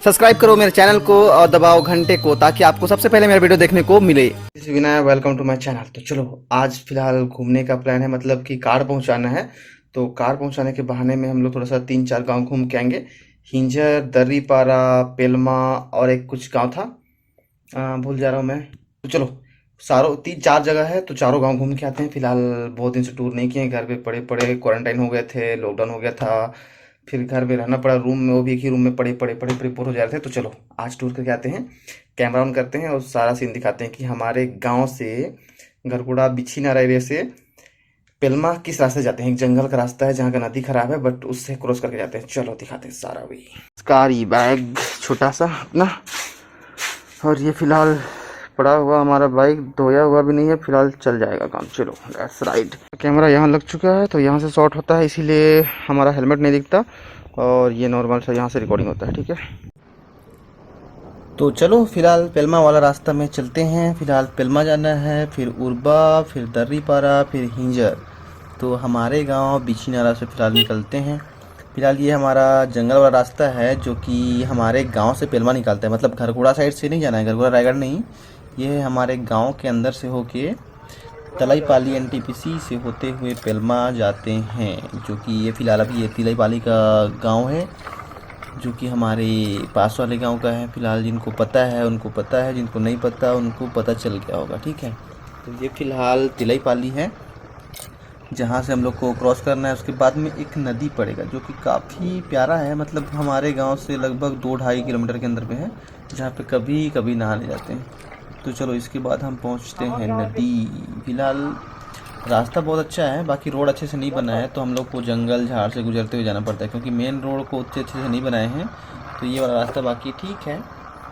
Subscribe करो मेरे channel को और दबाओ घंटे को ताकि आपको सबसे पहले मेरा वीडियो देखने को मिले। विनय, वेलकम टू माय चैनल। तो चलो आज फिलहाल घूमने का प्लान है, मतलब कि कार पहुंचाना है। तो कार पहुंचाने के बहाने में हम लोग थोड़ा सा 3-4 गांव घूम के आएंगे। हिंजर, दर्रीपारा, पेलमा और एक कुछ गांव था, भूल जा रहा हूँ मैं। तो चलो सारों 3-4 जगह है तो चारों गांव घूम के आते हैं। फिलहाल बहुत दिन से टूर नहीं किए, घर पे पड़े पड़े क्वारंटाइन हो गए थे, लॉकडाउन हो गया था, फिर घर में रहना पड़ा, रूम में वो भी एक ही रूम में पड़े पड़े पड़े पड़े बोर हो जा रहे थे। तो चलो आज टूर करके आते हैं, कैमरा ऑन करते हैं और सारा सीन दिखाते हैं कि हमारे गांव से गरकुड़ा बिछीनारा एरिया से पेलमा किस रास्ते जाते हैं। एक जंगल का रास्ता है जहाँ का नदी खराब है, बट उससे क्रॉस करके जाते हैं। चलो दिखाते हैं सारा। भी कारी बैग छोटा सा अपना, और ये फिलहाल पड़ा हुआ हमारा बाइक, धोया हुआ भी नहीं है, फिलहाल चल जाएगा काम। चलो लेट्स राइड। कैमरा यहाँ लग चुका है तो यहाँ से शॉट होता है, इसीलिए हमारा हेलमेट नहीं दिखता, और ये नॉर्मल सा यहाँ से रिकॉर्डिंग होता है। ठीक है, तो चलो फिलहाल पेलमा वाला रास्ता में चलते हैं। फिलहाल पेलमा जाना है, फिर उर्बा, फिर दर्रीपारा, फिर हिंजर। तो हमारे गांव बिछीनारा से फिलहाल निकलते हैं। फिलहाल ये हमारा जंगल वाला रास्ता है जो कि हमारे गांव से पेलमा निकलता है, मतलब घरघोड़ा साइड से नहीं जाना है, घरघोड़ा रायगढ़ नहीं, ये हमारे गांव के अंदर से होके तलाईपाली एनटीपीसी से होते हुए पेलमा जाते हैं। जो कि ये फिलहाल अभी ये तलाईपाली का गांव है, जो कि हमारे पास वाले गांव का है। फिलहाल जिनको पता है उनको पता है, जिनको नहीं पता उनको पता चल गया होगा। ठीक है, तो ये फिलहाल तलाईपाली है जहाँ से हम लोग को क्रॉस करना है। उसके बाद में एक नदी पड़ेगा जो कि काफ़ी प्यारा है, मतलब हमारे गांव से लगभग 2-2.5 किलोमीटर के अंदर पे है, जहाँ पे कभी कभी नहाने जाते हैं। तो चलो इसके बाद हम पहुँचते हैं नदी। फिलहाल रास्ता बहुत अच्छा है, बाकी रोड अच्छे से नहीं बना है, तो हम लोग को जंगल झाड़ से गुजरते हुए जाना पड़ता है, क्योंकि मेन रोड को उतने अच्छे से नहीं बनाए हैं। तो ये वाला रास्ता बाकी ठीक है,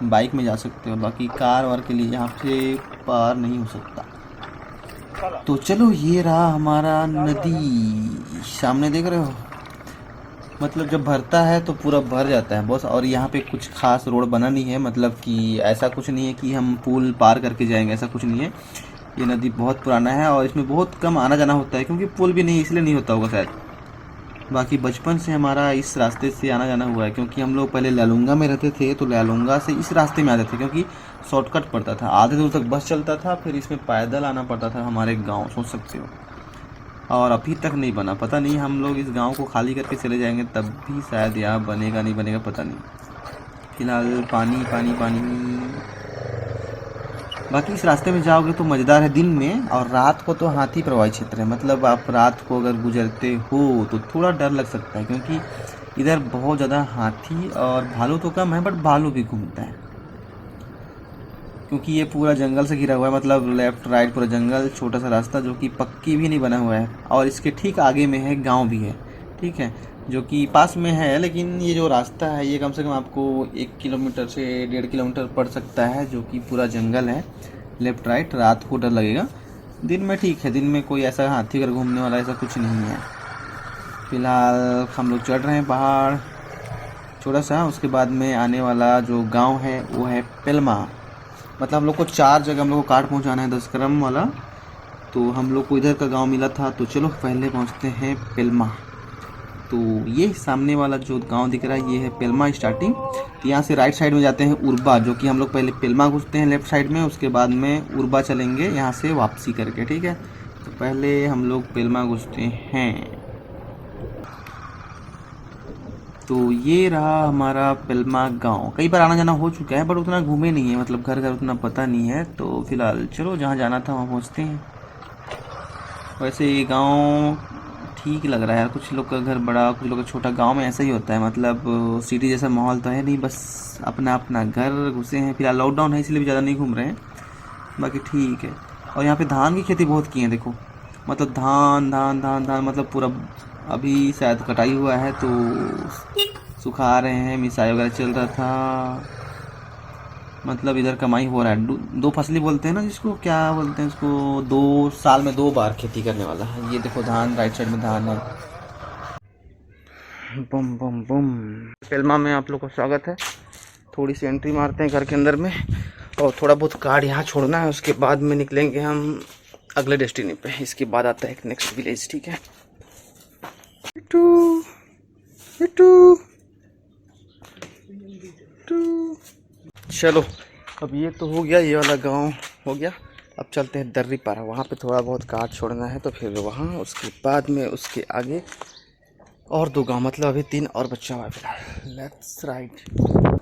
बाइक में जा सकते हो, बाकी कार वार के लिए यहाँ से पार नहीं हो सकता। तो चलो ये रहा हमारा नदी, सामने देख रहे हो। मतलब जब भरता है तो पूरा भर जाता है बस, और यहाँ पे कुछ खास रोड बना नहीं है, मतलब कि ऐसा कुछ नहीं है कि हम पुल पार करके जाएंगे, ऐसा कुछ नहीं है। ये नदी बहुत पुराना है और इसमें बहुत कम आना जाना होता है, क्योंकि पुल भी नहीं, इसलिए नहीं होता होगा शायद। बाकी बचपन से हमारा इस रास्ते से आना जाना हुआ है, क्योंकि हम लोग पहले लैलूंगा में रहते थे, तो लैलूंगा से इस रास्ते में आते थे, क्योंकि शॉर्टकट पड़ता था, आधे दूर तक बस चलता था, फिर इसमें पैदल आना पड़ता था हमारे गांव, सोच सकते हो। और अभी तक नहीं बना, पता नहीं हम लोग इस गांव को खाली करके चले जाएंगे तब भी शायद यहाँ बनेगा नहीं बनेगा, पता नहीं। फिलहाल पानी पानी पानी। बाकी इस रास्ते में जाओगे तो मज़ेदार है दिन में, और रात को तो हाथी प्रवाही क्षेत्र है, मतलब आप रात को अगर गुजरते हो तो थोड़ा डर लग सकता है, क्योंकि इधर बहुत ज़्यादा हाथी, और भालू तो कम है बट भालू भी घूमता है, क्योंकि ये पूरा जंगल से घिरा हुआ है, मतलब लेफ्ट राइट पूरा जंगल, छोटा सा रास्ता जो कि पक्की भी नहीं बना हुआ है, और इसके ठीक आगे में है गांव भी है। ठीक है, जो कि पास में है, लेकिन ये जो रास्ता है ये कम से कम आपको 1 किलोमीटर से 1.5 किलोमीटर पड़ सकता है, जो कि पूरा जंगल है लेफ्ट राइट। रात को डर लगेगा, दिन में ठीक है, दिन में कोई ऐसा हाथी अगर घूमने वाला ऐसा कुछ नहीं है। फिलहाल हम लोग चढ़ रहे हैं पहाड़ छोटा सा, उसके बाद में आने वाला जो गाँव है वो है पेलमा। मतलब हम लोग को 4 जगह हम लोग को कार्ड पहुंचाना है, 10 क्रम वाला। तो हम लोग को इधर का गांव मिला था, तो चलो पहले पहुंचते हैं पेलमा। तो ये सामने वाला जो गांव दिख रहा है ये है पेलमा स्टार्टिंग। तो यहाँ से राइट साइड में जाते हैं उर्बा, जो कि हम लोग पहले पेलमा घुसते हैं लेफ्ट साइड में, उसके बाद में उर्बा चलेंगे यहाँ से वापसी करके। ठीक है, तो पहले हम लोग पेलमा घुसते हैं। तो ये रहा हमारा पेलमा गांव। कई बार आना जाना हो चुका है बट उतना घूमे नहीं है, मतलब घर घर उतना पता नहीं है। तो फिलहाल चलो जहाँ जाना था वहाँ पहुँचते हैं। वैसे ये गांव ठीक लग रहा है यार, कुछ लोग का घर बड़ा, कुछ लोग का छोटा। गांव में ऐसा ही होता है, मतलब सिटी जैसा माहौल तो है नहीं, बस अपना अपना घर घुसे हैं। फिलहाल लॉकडाउन है इसलिए भी ज़्यादा नहीं घूम रहे हैं, बाकी ठीक है। और यहाँ पे धान की खेती बहुत की है, देखो, मतलब धान धान धान धान, मतलब पूरा अभी शायद कटाई हुआ है तो सुखा रहे हैं, मिसाई वगैरह चल रहा था, मतलब इधर कमाई हो रहा है। दो फसली बोलते हैं ना जिसको, क्या बोलते हैं इसको, 2 साल में 2 बार खेती करने वाला है। ये देखो धान, राइट साइड में धान है। बम बम बम। फिल्मा में आप लोग का स्वागत है। थोड़ी सी एंट्री मारते हैं घर के अंदर में, और थोड़ा बहुत कार्ड यहाँ छोड़ना है, उसके बाद में निकलेंगे हम अगले डेस्टिनी पे। इसके बाद आता है एक नेक्स्ट विलेज। ठीक है, टू टू टू चलो अब ये तो हो गया, ये वाला गांव हो गया। अब चलते हैं दर्री पारा, वहाँ पे थोड़ा बहुत काट छोड़ना है तो फिर वहाँ उसके बाद में उसके आगे और 2 गांव, मतलब अभी 3 और बच्चा हुआ है फिलहाल। Let's write.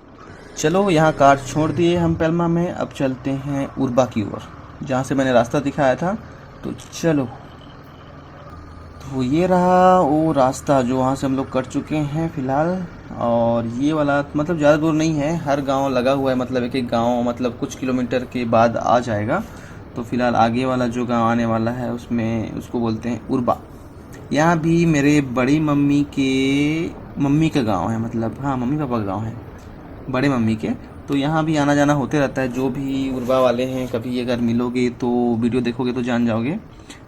चलो यहाँ काट छोड़ दिए हम पेल्मा में, अब चलते हैं उर्बा की ओर जहाँ से मैंने रास्ता दिखाया था। तो चलो, तो ये रहा वो रास्ता जो वहाँ से हम लोग कट चुके हैं फ़िलहाल। और ये वाला मतलब ज़्यादा दूर नहीं है, हर गांव लगा हुआ है, मतलब एक एक गांव मतलब कुछ किलोमीटर के बाद आ जाएगा। तो फ़िलहाल आगे वाला जो गांव आने वाला है उसमें उसको बोलते हैं उर्बा। यहाँ भी मेरे बड़ी मम्मी का गांव है, मतलब हाँ मम्मी पापा का गांव है, बड़े मम्मी के। तो यहाँ भी आना जाना होते रहता है। जो भी उर्बा वाले हैं, कभी अगर मिलोगे तो वीडियो देखोगे तो जान जाओगे,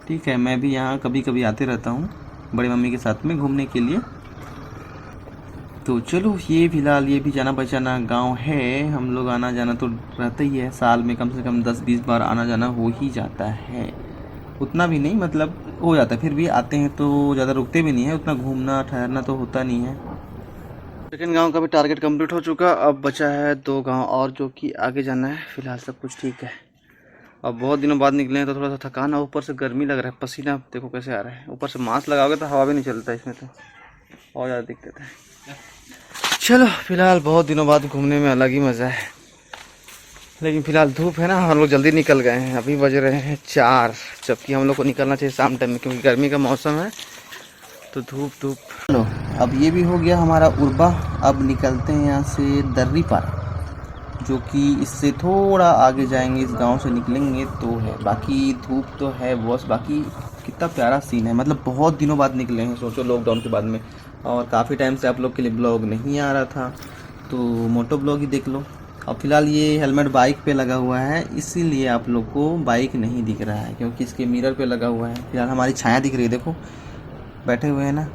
ठीक है। मैं भी यहाँ कभी कभी आते रहता हूँ बड़ी मम्मी के साथ में घूमने के लिए। तो चलो, ये फ़िलहाल ये भी जाना पहचाना गांव है, हम लोग आना जाना तो रहता ही है, साल में कम से कम 10-20 बार आना जाना हो ही जाता है। उतना भी नहीं, मतलब हो जाता है, फिर भी आते हैं तो ज़्यादा रुकते भी नहीं है, उतना घूमना ठहरना तो होता नहीं है। सेकंड गांव का भी टारगेट कंप्लीट हो चुका, अब बचा है 2 गांव और जो कि आगे जाना है। फ़िलहाल सब कुछ ठीक है। अब बहुत दिनों बाद निकले हैं तो थोड़ा सा थकान है, ऊपर से गर्मी लग रहा है, पसीना देखो कैसे आ रहा है, ऊपर से मास्क लगाओगे तो हवा भी नहीं चलता इसमें, तो और ज़्यादा दिक्कत है। चलो फ़िलहाल बहुत दिनों बाद घूमने में अलग ही मज़ा है। लेकिन फ़िलहाल धूप है ना, हम लोग जल्दी निकल गए हैं, अभी बज रहे हैं 4, जबकि हम लोग को निकलना चाहिए शाम टाइम में क्योंकि गर्मी का मौसम है, तो धूप। चलो अब ये भी हो गया हमारा उर्बा। अब निकलते हैं यहाँ से दर्री पारा, जो कि इससे थोड़ा आगे जाएंगे, इस गांव से निकलेंगे तो है। बाकी धूप तो है बॉस, बाकी कितना प्यारा सीन है, मतलब बहुत दिनों बाद निकले हैं, सोचो लॉकडाउन के बाद में। और काफ़ी टाइम से आप लोग के लिए ब्लॉग नहीं आ रहा था, तो मोटो ब्लॉग ही देख लो। अब फ़िलहाल ये हेलमेट बाइक पे लगा हुआ है, इसीलिए आप लोग को बाइक नहीं दिख रहा है, क्योंकि इसके मिरर पे लगा हुआ है। फ़िलहाल हमारी छाया दिख रही है, देखो बैठे हुए हैं ना।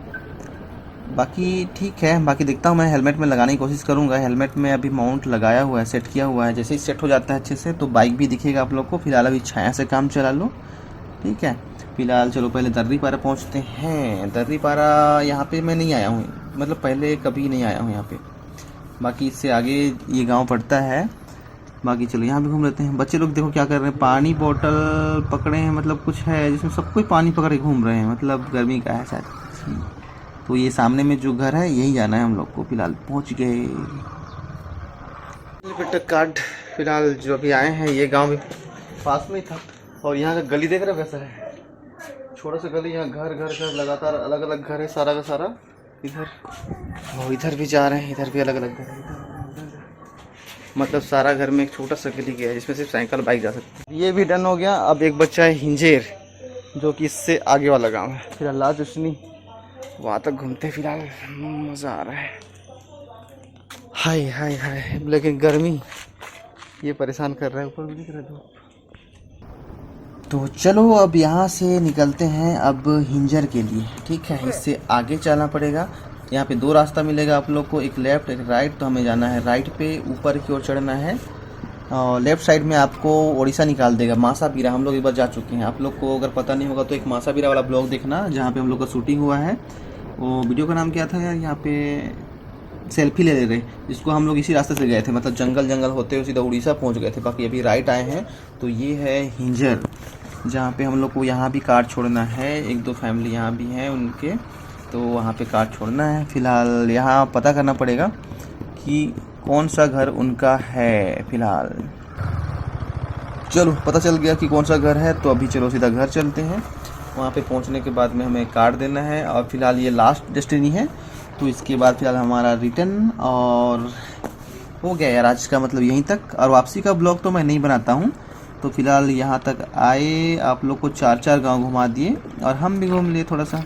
बाकी ठीक है, बाकी देखता हूँ मैं हेलमेट में लगाने की कोशिश करूँगा। हेलमेट में अभी माउंट लगाया हुआ है, सेट किया हुआ है, जैसे ही सेट हो जाता है अच्छे से तो बाइक भी दिखेगा आप लोग को। फ़िलहाल अभी छाया से काम चला लो, ठीक है। फ़िलहाल चलो पहले दर्री पारा पहुँचते हैं। दर्री पारा यहाँ पे मैं नहीं आया हूँ, मतलब पहले कभी नहीं आया हूँ यहाँ पे। बाकी इससे आगे ये गांव पड़ता है। बाकी चलो यहाँ भी घूम लेते हैं। बच्चे लोग देखो क्या कर रहे हैं, पानी बोतल पकड़े हैं, मतलब कुछ है जिसमें सब कोई पानी पकड़ के घूम रहे हैं, मतलब गर्मी का है शायद। तो ये सामने में जो घर है यही जाना है हम लोग को। फ़िलहाल पहुँच गए बेटा कार्ड। फ़िलहाल जो अभी आए हैं ये गाँव भी पास में ही था। और यहाँ का गली देख रहे हो कैसा है, छोटा सा गली, यहाँ घर लगातार अलग अलग घर है, सारा का सारा। इधर वो इधर भी जा रहे हैं, इधर भी अलग अलग घर है, मतलब सारा घर में एक छोटा सा गली गया है जिसमें सिर्फ साइकिल बाइक जा सकती है। ये भी डन हो गया। अब एक बच्चा है हिंजेर, जो कि इससे आगे वाला गांव है। फिलहाल लास्ट उसनी वहाँ तक घूमते, फिलहाल मज़ा आ रहा है। हाय हाय हाय, लेकिन गर्मी ये परेशान कर रहा है, ऊपर भी दिख रहा है धूप। तो चलो अब यहाँ से निकलते हैं अब हिंजर के लिए, ठीक है। इससे आगे चलना पड़ेगा। यहाँ पे 2 रास्ता मिलेगा आप लोग को, एक लेफ़्ट एक राइट। तो हमें जाना है राइट पे, ऊपर की ओर चढ़ना है। और लेफ़्ट साइड में आपको उड़ीसा निकाल देगा, मासाबीरा। हम लोग एक बार जा चुके हैं, आप लोग को अगर पता नहीं होगा तो एक मासाबीरा वाला ब्लॉग देखना जहाँ पे हम लोग का शूटिंग हुआ है। वो वीडियो का नाम क्या था यार, यहाँ पे सेल्फी ले रहे, जिसको हम लोग इसी रास्ते से गए थे, मतलब जंगल होते हुए सीधा उड़ीसा पहुँच गए थे। बाकी अभी राइट आए हैं। तो ये है हिंजर, जहाँ पे हम लोग को यहाँ भी कार्ड छोड़ना है। 1-2 फैमिली यहाँ भी हैं उनके, तो वहाँ पे कार्ड छोड़ना है। फ़िलहाल यहाँ पता करना पड़ेगा कि कौन सा घर उनका है। फ़िलहाल चलो पता चल गया कि कौन सा घर है, तो अभी चलो सीधा घर चलते हैं। वहाँ पे पहुँचने के बाद में हमें कार्ड देना है। और फ़िलहाल ये लास्ट डेस्टिनी है, तो इसके बाद फ़िलहाल हमारा रिटर्न और हो गया यार आज का, मतलब यहीं तक। और वापसी का ब्लॉग तो मैं नहीं बनाता हूँ। तो फ़िलहाल यहाँ तक आए, आप लोग को 4 गांव घुमा दिए और हम भी घूम लिए थोड़ा सा।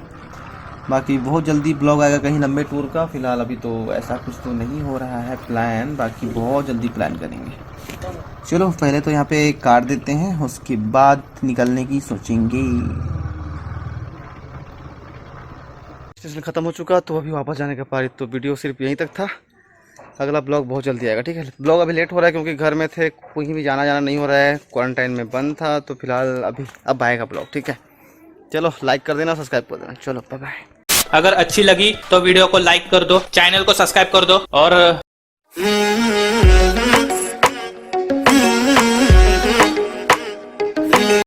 बाकी बहुत जल्दी ब्लॉग आएगा कहीं लंबे टूर का। फ़िलहाल अभी तो ऐसा कुछ तो नहीं हो रहा है प्लान, बाकी बहुत जल्दी प्लान करेंगे। चलो पहले तो यहाँ पे कार्ड देते हैं, उसके बाद निकलने की सोचेंगे। स्टेशन ख़त्म हो चुका, तो अभी वापस जाने का पारी। तो वीडियो सिर्फ यहीं तक था, अगला ब्लॉग बहुत जल्दी आएगा, ठीक है। ब्लॉग अभी लेट हो रहा है क्योंकि घर में थे, कहीं भी जाना नहीं हो रहा है, क्वारंटाइन में बंद था। तो फिलहाल अब आएगा ब्लॉग, ठीक है। चलो लाइक कर देना, सब्सक्राइब कर देना। चलो बाय बाय। अगर अच्छी लगी तो वीडियो को लाइक कर दो, चैनल को सब्सक्राइब कर दो और